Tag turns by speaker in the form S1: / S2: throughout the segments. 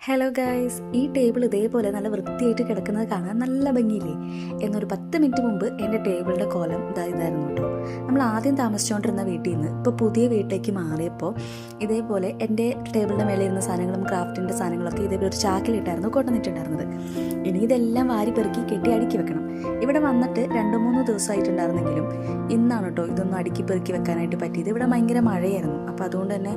S1: Hello guys, ഈ table ഇതേപോലെ നല്ല വൃത്തിയായിട്ട് കിടക്കുന്നത് കാണാൻ നല്ല ഭംഗിയില്ലേ? എന്നൊരു 10 മിനിറ്റ് മുമ്പ് എൻ്റെ ടേബിളിൻ്റെ കോലം ഇതായിരുന്നു കേട്ടോ. നമ്മൾ ആദ്യം താമസിച്ചുകൊണ്ടിരുന്ന വീട്ടിൽ നിന്ന് ഇപ്പോൾ പുതിയ വീട്ടിലേക്ക് മാറിയപ്പോൾ ഇതേപോലെ എൻ്റെ ടേബിളിൻ്റെ മേലെ ഇരുന്ന സാധനങ്ങളും ക്രാഫ്റ്റിൻ്റെ സാധനങ്ങളൊക്കെ ഇതേപോലെ ഒരു ചാക്കിലിട്ടായിരുന്നു കൊണ്ടുവന്നിട്ടുണ്ടായിരുന്നത്. ഇനി ഇതെല്ലാം വാരി പെറുക്കി കെട്ടി അടുക്കി വെക്കണം. ഇവിടെ വന്നിട്ട് 2-3 ദിവസമായിട്ടുണ്ടായിരുന്നെങ്കിലും ഇന്നാണ് കേട്ടോ ഇതൊന്നും അടുക്കി പെറുക്കി വെക്കാനായിട്ട് പറ്റിയത്. ഇവിടെ ഭയങ്കര മഴയായിരുന്നു. അപ്പോൾ അതുകൊണ്ട് തന്നെ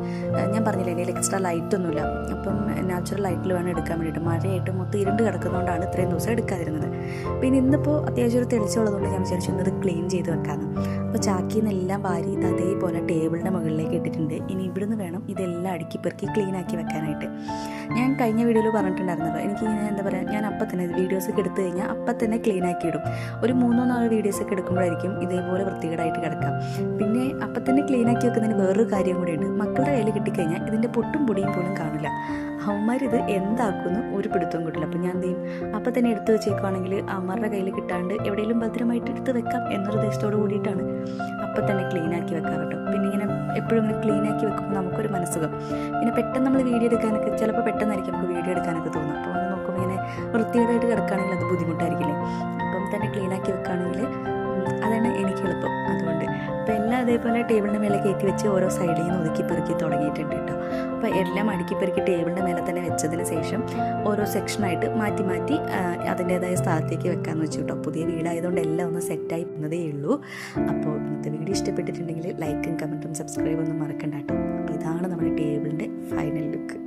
S1: ഞാൻ പറഞ്ഞില്ലേ, എൻ്റെ എക്സ്ട്രാ ലൈറ്റൊന്നുമില്ല. അപ്പം നാച്ചുറൽ ലൈറ്റിൽ വേണം എടുക്കാൻ വേണ്ടിയിട്ട്. മഴയായിട്ട് മൊത്തം ഇരുണ്ട് കിടക്കുന്നതുകൊണ്ടാണ് ഇത്രയും ദിവസം എടുക്കാതിരുന്നത്. പിന്നെ ഇന്നിപ്പോൾ അത്യാവശ്യം ഒരു തെളിച്ചുള്ളതുകൊണ്ട് ഞാൻ വിചാരിച്ചു ഇന്നത് ക്ലീൻ ചെയ്ത് വെക്കാമെന്ന്. അപ്പോൾ ചാക്കിൽ നിന്നെല്ലാം വാരി ഇത് അതേപോലെ ടേബിളിൻ്റെ മുകളിലേക്ക് ഇട്ടിട്ടുണ്ട്. ഇനി ഇവിടുന്ന് വേണം ഇതെല്ലാം അടുക്കി പെറുക്കി ക്ലീൻ ആക്കി വെക്കാനായിട്ട്. ഞാൻ കഴിഞ്ഞ വീഡിയോയിൽ പറഞ്ഞിട്ടുണ്ടായിരുന്നല്ലോ, എനിക്കിങ്ങനെ എന്താ പറയുക, ഞാൻ അപ്പം തന്നെ വീഡിയോസൊക്കെ എടുത്തു കഴിഞ്ഞാൽ അപ്പം തന്നെ ക്ലീൻ ആക്കി ഇടും. ഒരു 3-4 വീഡിയോസൊക്കെ എടുക്കുമ്പോഴായിരിക്കും ഇതേപോലെ വൃത്തികേടായിട്ട് കിടക്കാം. പിന്നെ അപ്പം തന്നെ ക്ലീൻ ആക്കി വെക്കുന്നതിന് വേറൊരു കാര്യം കൂടിയുണ്ട്. മക്കളുടെ കയ്യിൽ കിട്ടിക്കഴിഞ്ഞാൽ ഇതിൻ്റെ പൊട്ടും പൊടിയും പോലും കാണില്ല. അവന്മാരിത് എന്താക്കുന്നു ഒരു പിടുത്തവും കിട്ടില്ല. അപ്പം ഞാൻ എന്ത് ചെയ്യും, അപ്പം തന്നെ എടുത്ത് വെച്ചേക്കുവാണെങ്കിൽ അവന്മാരുടെ കയ്യിൽ കിട്ടാണ്ട് എവിടെയെങ്കിലും ഭദ്രമായിട്ട് എടുത്ത് വെക്കാം എന്നൊരു ഉദ്ദേശത്തോട് കൂടിയിട്ടാണ് അപ്പം തന്നെ ക്ലീൻ ആക്കി വെക്കാൻ കേട്ടോ. പിന്നെ ഇങ്ങനെ എപ്പോഴും ഇങ്ങനെ ക്ലീൻ ആക്കി വെക്കുമ്പോൾ നമുക്കൊരു മനസ്സുഖം. പിന്നെ പെട്ടെന്ന് നമ്മൾ വീഡിയോ എടുക്കാനൊക്കെ ചിലപ്പോൾ പെട്ടെന്നായിരിക്കും നമുക്ക് വീഡിയോ എടുക്കാനൊക്കെ തോന്നും. അപ്പോൾ ഒന്ന് നോക്കുമ്പോൾ ഇങ്ങനെ വൃത്തികേടായിട്ട് കിടക്കുകയാണെങ്കിൽ അത് ബുദ്ധിമുട്ടായിരിക്കില്ലേ. അപ്പം തന്നെ ക്ലീൻ ആക്കി വെക്കുകയാണെങ്കിൽ അതാണ് എനിക്ക് എളുപ്പം. അതുകൊണ്ട് അപ്പോൾ എല്ലാം അതേപോലെ ടേബിളിൻ്റെ മേലെ കയറ്റി വെച്ച് ഓരോ സൈഡിൽ നിന്ന് ഒതുക്കി പെറുക്കി തുടങ്ങിയിട്ടുണ്ട് കേട്ടോ. അപ്പോൾ എല്ലാം അടുക്കി പെറുക്കി ടേബിളിൻ്റെ മേലെ തന്നെ വെച്ചതിന് ശേഷം ഓരോ സെക്ഷനായിട്ട് മാറ്റി മാറ്റി അതിൻ്റേതായ സ്ഥലത്തേക്ക് വെക്കാമെന്ന് വെച്ചു കേട്ടോ. പുതിയ വീടായതുകൊണ്ട് എല്ലാം ഒന്ന് സെറ്റായി പോകുന്നതേ ഉള്ളൂ. അപ്പോൾ ഇന്നത്തെ വീഡിയോ ഇഷ്ടപ്പെട്ടിട്ടുണ്ടെങ്കിൽ ലൈക്കും കമൻറ്റും സബ്സ്ക്രൈബും ഒന്നും മറക്കണ്ട കേട്ടോ. അപ്പോൾ ഇതാണ് നമ്മുടെ ടേബിളിൻ്റെ ഫൈനൽ ലുക്ക്.